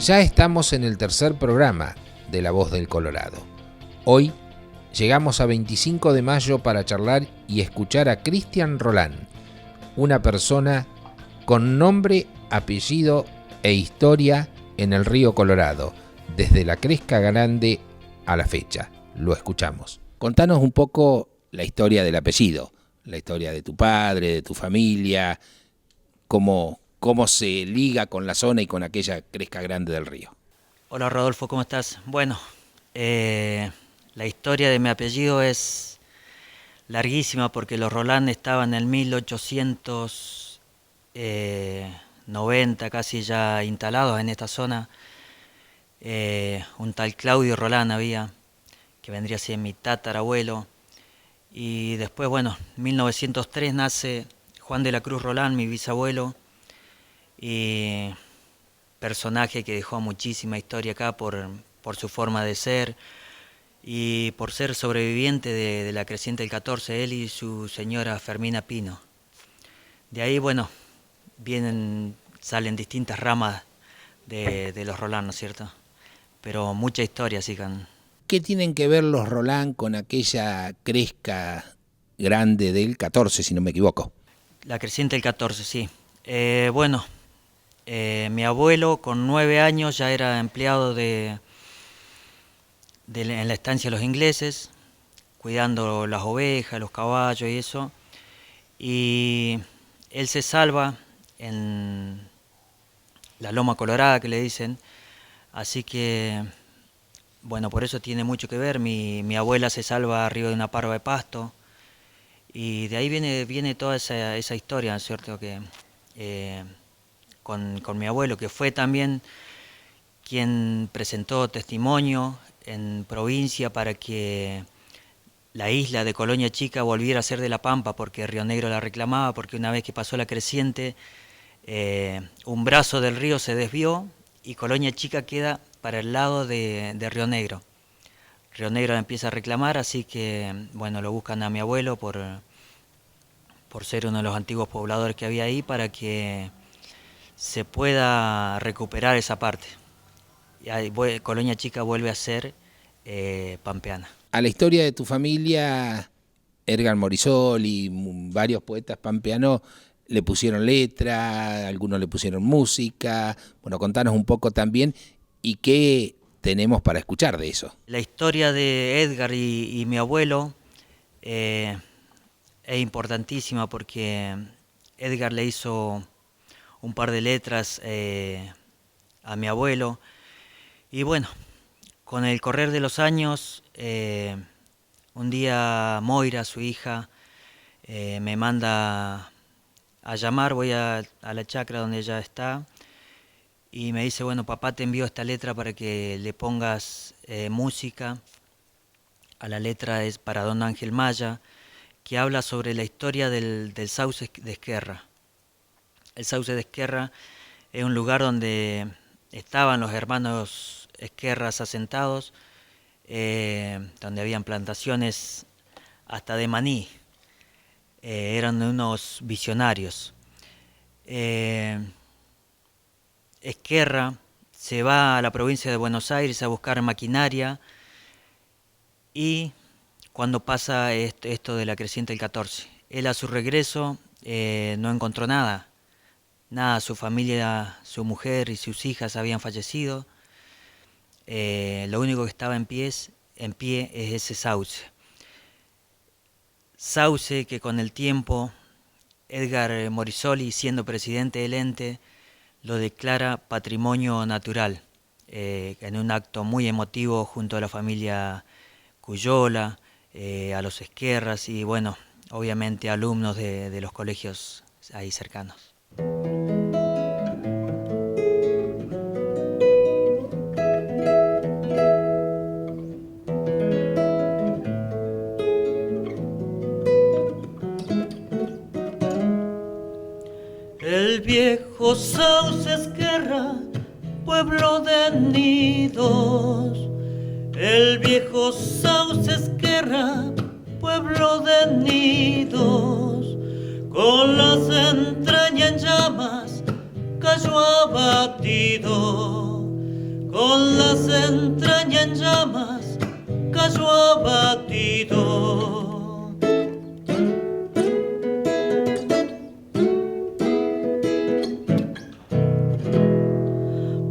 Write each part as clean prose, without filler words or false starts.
Ya estamos en el tercer programa de La Voz del Colorado. Hoy llegamos a 25 de mayo para charlar y escuchar a Cristian Rolán, una persona con nombre, apellido e historia en el río Colorado, desde la Cresca Grande a la fecha. Lo escuchamos. Contanos un poco la historia del apellido, la historia de tu padre, de tu familia, cómo se liga con la zona y con aquella Cresca Grande del río. Hola Rodolfo, ¿cómo estás? Bueno, la historia de mi apellido es larguísima porque los Rolán estaban en el 1890 casi ya instalados en esta zona. Un tal Claudio Rolán había, que vendría a ser mi tatarabuelo. Y después, bueno, en 1903 nace Juan de la Cruz Rolán, mi bisabuelo, y personaje que dejó muchísima historia acá por su forma de ser y por ser sobreviviente de la creciente del 14, él y su señora Fermina Pino. De ahí, bueno, salen distintas ramas de los Rolán, ¿no es cierto? Pero mucha historia, sí. ¿Qué tienen que ver los Rolán con aquella Cresca Grande del 14, si no me equivoco? La creciente del 14, sí. Bueno, mi abuelo con 9 años ya era empleado en la estancia de los ingleses, cuidando las ovejas, los caballos y eso. Y él se salva en la Loma Colorada, que le dicen. Así que, bueno, por eso tiene mucho que ver. Mi abuela se salva arriba de una parva de pasto. Y de ahí viene toda esa historia, ¿no es cierto? Que con mi abuelo, que fue también quien presentó testimonio en provincia para que la isla de Colonia Chica volviera a ser de La Pampa, porque Río Negro la reclamaba, porque una vez que pasó la creciente, un brazo del río se desvió y Colonia Chica queda para el lado de Río Negro. Río Negro la empieza a reclamar, así que, bueno, lo buscan a mi abuelo por ser uno de los antiguos pobladores que había ahí, para que se pueda recuperar esa parte. Y ahí, Colonia Chica vuelve a ser pampeana. A la historia de tu familia, Edgar Morisol y varios poetas pampeanos le pusieron letra, algunos le pusieron música. Bueno, contanos un poco también y qué tenemos para escuchar de eso. La historia de Edgar y mi abuelo es importantísima porque Edgar le hizo un par de letras a mi abuelo. Y bueno, con el correr de los años, un día Moira, su hija, me manda a llamar. Voy a la chacra donde ella está y me dice, bueno, papá, te envío esta letra para que le pongas música. A la letra es para don Ángel Maya, que habla sobre la historia del Sauce de Esquerra. El Sauce de Esquerra es un lugar donde estaban los hermanos Esquerras asentados, donde habían plantaciones hasta de maní. Eran unos visionarios. Esquerra se va a la provincia de Buenos Aires a buscar maquinaria y cuando pasa esto de la creciente del 14, él a su regreso no encontró nada. Su familia, su mujer y sus hijas habían fallecido. Lo único que estaba en pie es ese sauce. Sauce que con el tiempo Edgar Morisoli, siendo presidente del ente, lo declara patrimonio natural, en un acto muy emotivo junto a la familia Cuyola, a los Esquerras y, bueno, obviamente alumnos de los colegios ahí cercanos. El viejo Sauce Esquerra, pueblo de nidos. El viejo Sauce Esquerra, pueblo de nidos. Con las entrañas en llamas cayó abatido. con las entrañas en llamas, cayó abatido.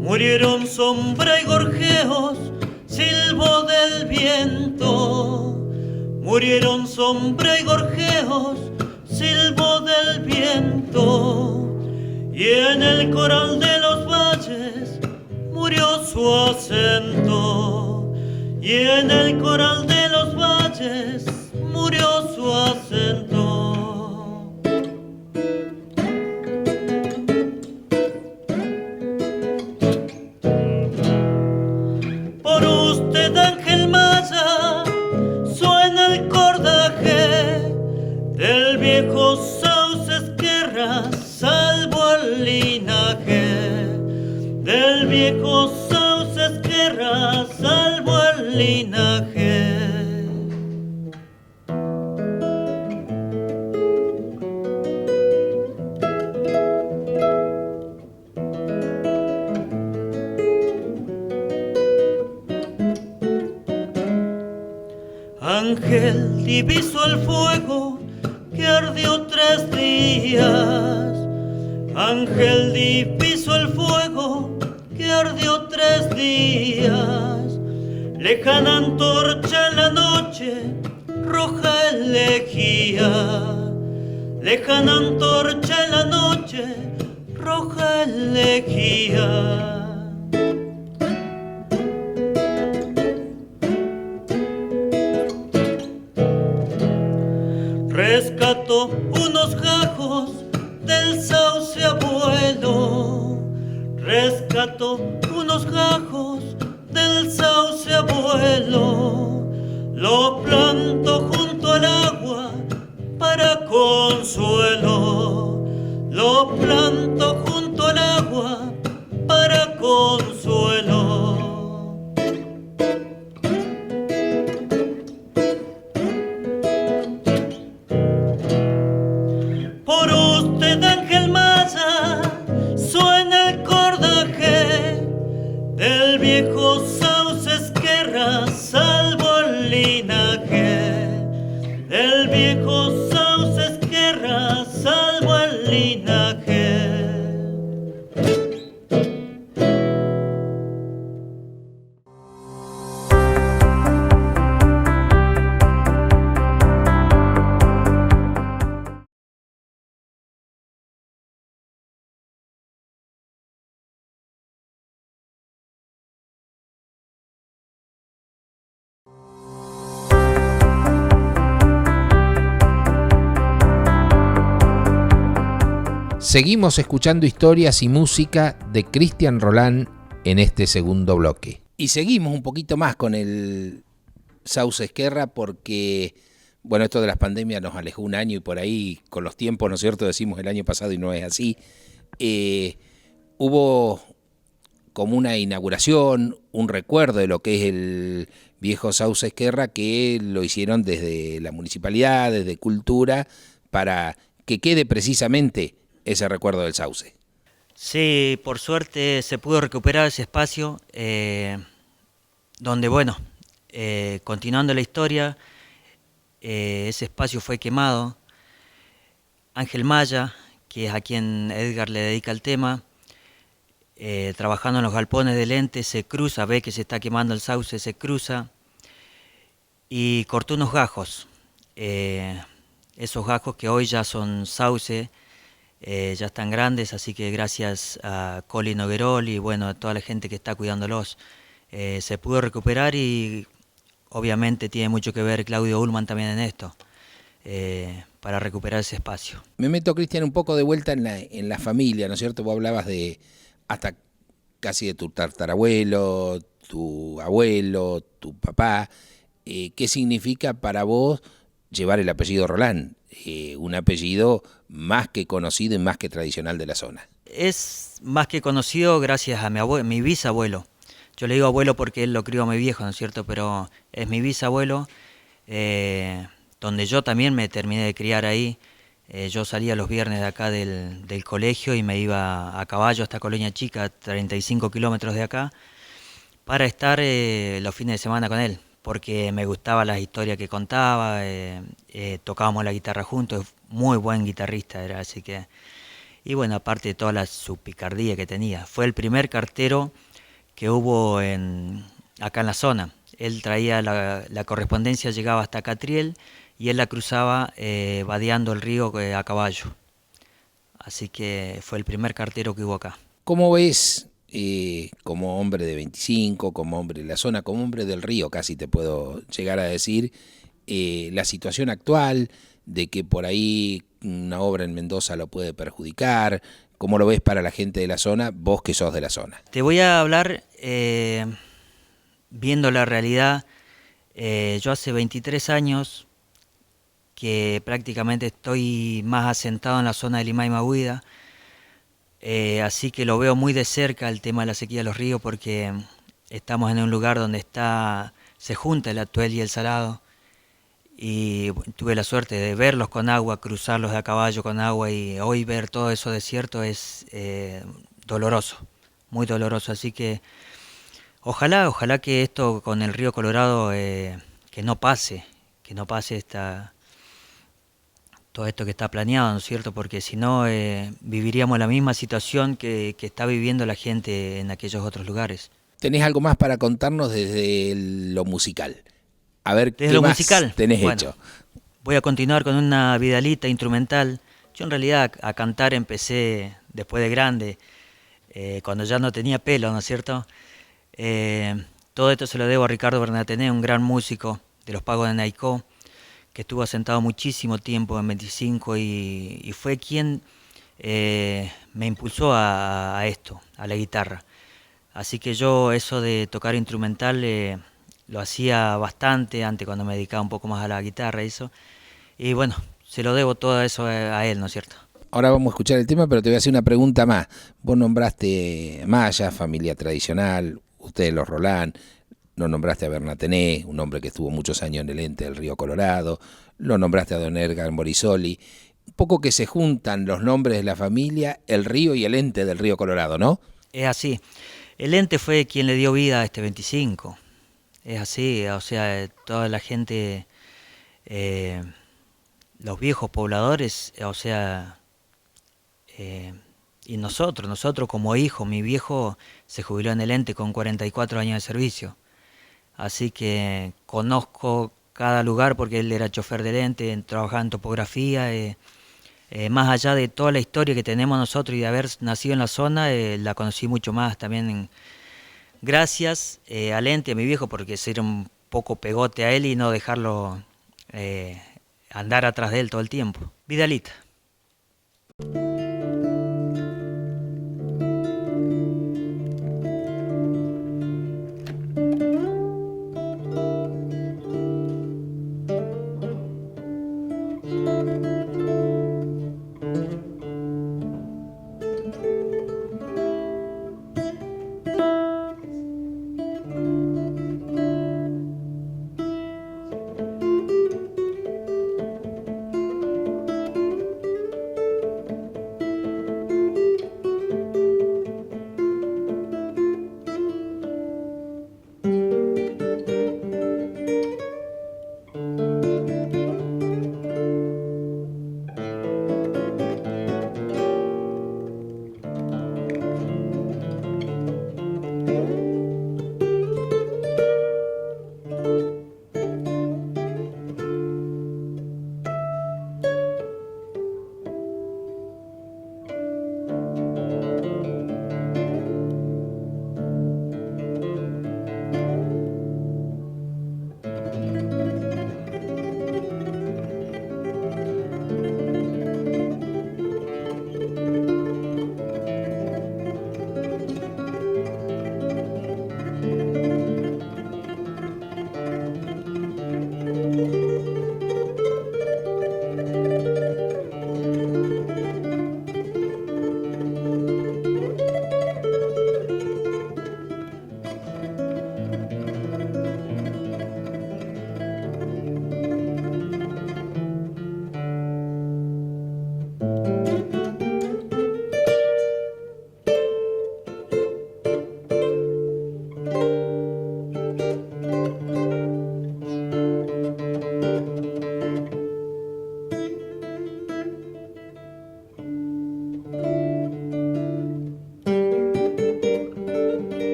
Murieron sombra y gorjeos, silbo del viento. Murieron sombra y gorjeos, silbo del viento. Y en el coral de los valles murió su acento. Y en el coral de los valles murió su acento. Por usted, Ángel Maya, suena el cordaje del viejo Sauce Esquerra, salvo el linaje. Del viejo Sauce Esquerra, salvo el linaje. Ángel diviso el fuego que ardió 3 días. Ángel diviso el fuego que ardió 3 días. Lejana antorcha en la noche, roja elegía. Lejana antorcha en la noche, roja elegía. Rescató unos gajos del sauce abuelo. Rescató unos gajos del sauce abuelo. Lo plantó junto al agua para consuelo. Lo plantó junto al agua para consuelo. Por usted, Ángel Maya, suena el cordaje del viejo Sauce Esquerra, salvo el linaje. Del viejo Sauce Esquerra, salvo el linaje. Seguimos escuchando historias y música de Cristian Rolán en este segundo bloque. Y seguimos un poquito más con el Sauce Esquerra porque, bueno, esto de las pandemias nos alejó un año y por ahí con los tiempos, ¿no es cierto?, decimos el año pasado y no es así. Hubo como una inauguración, un recuerdo de lo que es el viejo Sauce Esquerra que lo hicieron desde la municipalidad, desde Cultura, para que quede precisamente ese recuerdo del sauce. Sí, por suerte se pudo recuperar ese espacio donde, bueno, continuando la historia, ese espacio fue quemado. Ángel Maya, que es a quien Edgar le dedica el tema, trabajando en los galpones del ente, se cruza, ve que se está quemando el sauce, se cruza y cortó unos gajos. Esos gajos que hoy ya son sauce, ya están grandes, así que gracias a Coli Noguerol y bueno, a toda la gente que está cuidándolos, se pudo recuperar y obviamente tiene mucho que ver Claudio Ullman también en esto, para recuperar ese espacio. Me meto, Cristian, un poco de vuelta en la familia, ¿no es cierto? Vos hablabas de hasta casi de tu tatarabuelo, tu abuelo, tu papá. ¿Qué significa para vos llevar el apellido Rolán? Un apellido más que conocido y más que tradicional de la zona. Es más que conocido gracias a mi bisabuelo. Yo le digo abuelo porque él lo crió a mi viejo, ¿no es cierto? Pero es mi bisabuelo, donde yo también me terminé de criar ahí. Yo salía los viernes de acá del colegio y me iba a caballo hasta Colonia Chica, 35 kilómetros de acá. para estar los fines de semana con él, porque me gustaban las historias que contaba, tocábamos la guitarra juntos, muy buen guitarrista era, así que... Y bueno, aparte de toda su picardía que tenía, fue el primer cartero que hubo acá en la zona. Él traía la correspondencia, llegaba hasta Catriel y él la cruzaba vadeando el río a caballo. Así que fue el primer cartero que hubo acá. ¿Cómo ves, como hombre de 25, como hombre de la zona, como hombre del río, casi te puedo llegar a decir, la situación actual de que por ahí una obra en Mendoza lo puede perjudicar? ¿Cómo lo ves para la gente de la zona, vos que sos de la zona? Te voy a hablar viendo la realidad. Yo hace 23 años que prácticamente estoy más asentado en la zona de Limay Mahuida, así que lo veo muy de cerca el tema de la sequía de los ríos, porque estamos en un lugar donde se junta el Atuel y el Salado, y tuve la suerte de verlos con agua, cruzarlos de a caballo con agua, y hoy ver todo eso desierto es doloroso, muy doloroso. Así que ojalá que esto con el río Colorado que no pase todo esto que está planeado, ¿no es cierto? Porque si no viviríamos la misma situación que está viviendo la gente en aquellos otros lugares. ¿Tenés algo más para contarnos desde lo musical? A ver, Desde ¿qué lo más musical, tenés bueno, hecho? voy a continuar con una vidalita instrumental. Yo en realidad a cantar empecé después de grande, cuando ya no tenía pelo, ¿no es cierto? Todo esto se lo debo a Ricardo Bernatené, un gran músico de los Pagos de Naicó, que estuvo asentado muchísimo tiempo en 25 y fue quien me impulsó a esto, a la guitarra. Así que yo eso de tocar instrumental lo hacía bastante antes, cuando me dedicaba un poco más a la guitarra y eso. Y bueno, se lo debo todo eso a él, ¿no es cierto? Ahora vamos a escuchar el tema, pero te voy a hacer una pregunta más. Vos nombraste Maya, familia tradicional, ustedes los Roland, lo nombraste a Bernatené, un hombre que estuvo muchos años en el ente del río Colorado, lo nombraste a don Edgar Morisoli, un poco que se juntan los nombres de la familia, el río y el ente del río Colorado, ¿no? Es así. El ente fue quien le dio vida a este 25. Es así, o sea, toda la gente, los viejos pobladores, o sea, y nosotros como hijos, mi viejo se jubiló en el ente con 44 años de servicio. Así que conozco cada lugar porque él era chofer del ente, trabajaba en topografía. Más allá de toda la historia que tenemos nosotros y de haber nacido en la zona, la conocí mucho más también gracias al ente, a mi viejo, porque ser un poco pegote a él y no dejarlo andar atrás de él todo el tiempo. Vidalita.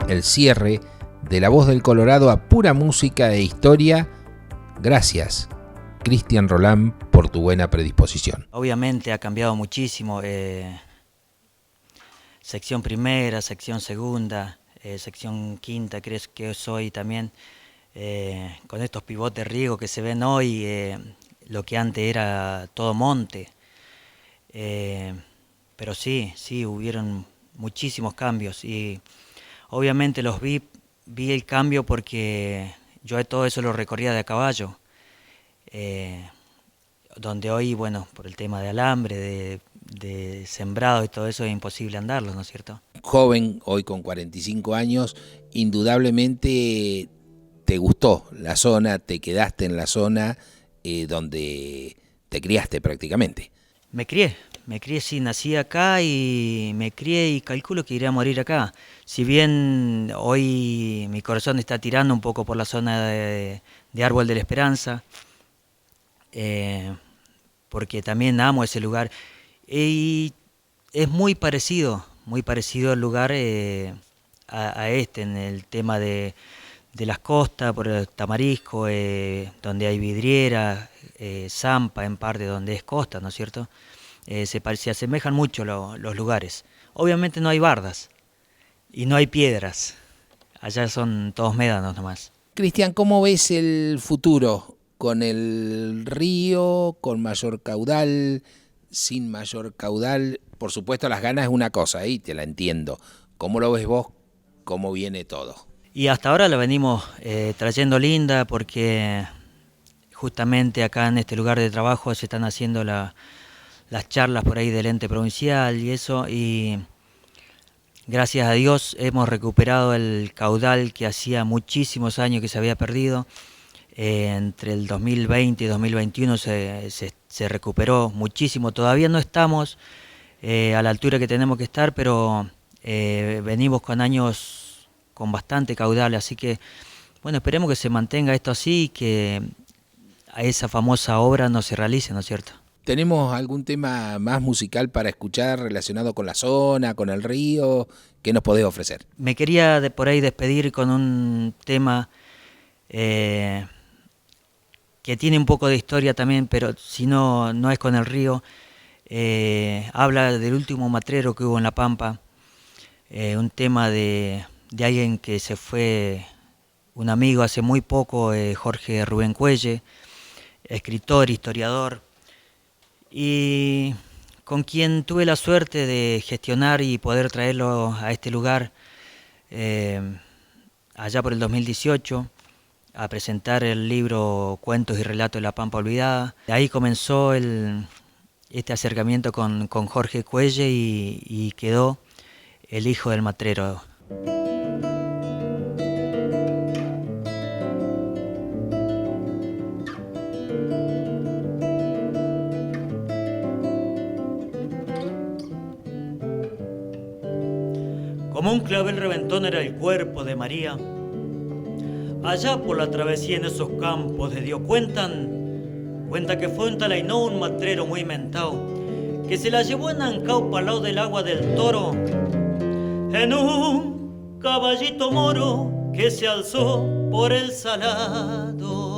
el cierre de La Voz del Colorado a pura música e historia. Gracias, Cristian Roland, por tu buena predisposición. Obviamente ha cambiado muchísimo. Sección primera, sección segunda, sección quinta, creo que soy también. Con estos pivotes riego que se ven hoy, lo que antes era todo monte. Pero sí, hubieron muchísimos cambios y obviamente los vi el cambio porque yo todo eso lo recorría de a caballo, donde hoy, bueno, por el tema de alambre, de sembrado y todo eso es imposible andarlo, ¿no es cierto? Joven, hoy con 45 años, indudablemente te gustó la zona, te quedaste en la zona donde te criaste prácticamente. Me crié, sí, nací acá y me crié y calculo que iré a morir acá. Si bien hoy mi corazón está tirando un poco por la zona de Árbol de la Esperanza, porque también amo ese lugar. Y es muy parecido el lugar a este, en el tema de las costas, por el Tamarisco, donde hay vidriera, Zampa en parte, donde es costa, ¿no es cierto? Se asemejan mucho los lugares. Obviamente no hay bardas y no hay piedras. Allá son todos médanos nomás. Cristian, ¿cómo ves el futuro? ¿Con el río, con mayor caudal, sin mayor caudal? Por supuesto, las ganas es una cosa, ahí te la entiendo. ¿Cómo lo ves vos? ¿Cómo viene todo? Y hasta ahora la venimos trayendo linda porque justamente acá en este lugar de trabajo se están haciendo las charlas por ahí del ente provincial y eso, y gracias a Dios hemos recuperado el caudal que hacía muchísimos años que se había perdido. Entre el 2020 y 2021 se recuperó muchísimo. Todavía no estamos a la altura que tenemos que estar, pero venimos con años con bastante caudal, así que bueno, esperemos que se mantenga esto así y que a esa famosa obra no se realice, ¿no es cierto? ¿Tenemos algún tema más musical para escuchar relacionado con la zona, con el río? ¿Qué nos podés ofrecer? Me quería por ahí despedir con un tema que tiene un poco de historia también, pero si no es con el río. Habla del último matrero que hubo en La Pampa, un tema de alguien que se fue, un amigo hace muy poco, Jorge Rubén Cuelle, escritor, historiador, y con quien tuve la suerte de gestionar y poder traerlo a este lugar allá por el 2018, a presentar el libro Cuentos y Relatos de la Pampa Olvidada. De ahí comenzó este acercamiento con Jorge Cuelle y quedó El Hijo del Matrero. Como un clavel reventón era el cuerpo de María. Allá por la travesía en esos campos de Dios cuenta que fue un talainó, un matrero muy mentao, que se la llevó en Ancao para lado del agua del Toro, en un caballito moro que se alzó por el salado.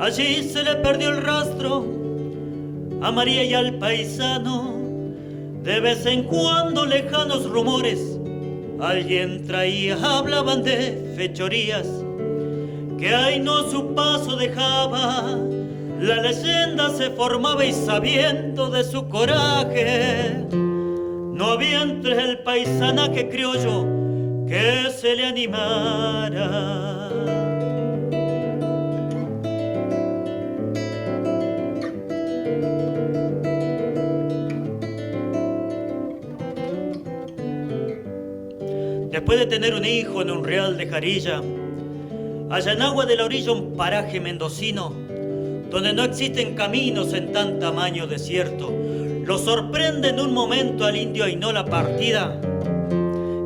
Allí se le perdió el rastro a María y al paisano. De vez en cuando lejanos rumores alguien traía, hablaban de fechorías que ahí no su paso dejaba. La leyenda se formaba y sabiendo de su coraje no había entre el paisanaje criollo que se le animara. Después de tener un hijo en un real de Jarilla, allá en agua de la orilla un paraje mendocino, donde no existen caminos en tan tamaño desierto, lo sorprende en un momento al indio Ainó la partida,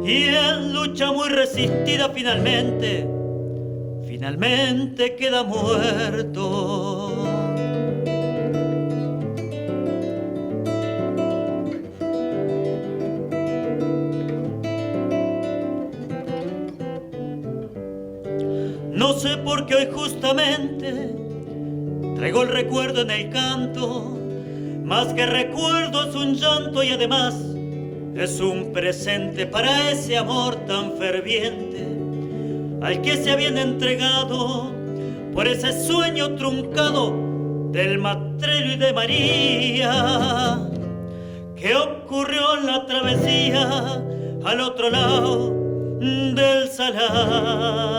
y en lucha muy resistida finalmente finalmente queda muerto. No sé por qué hoy justamente traigo el recuerdo en el canto, más que recuerdo es un llanto y además es un presente para ese amor tan ferviente al que se habían entregado por ese sueño truncado del matrero y de María, que ocurrió en la travesía al otro lado del salado.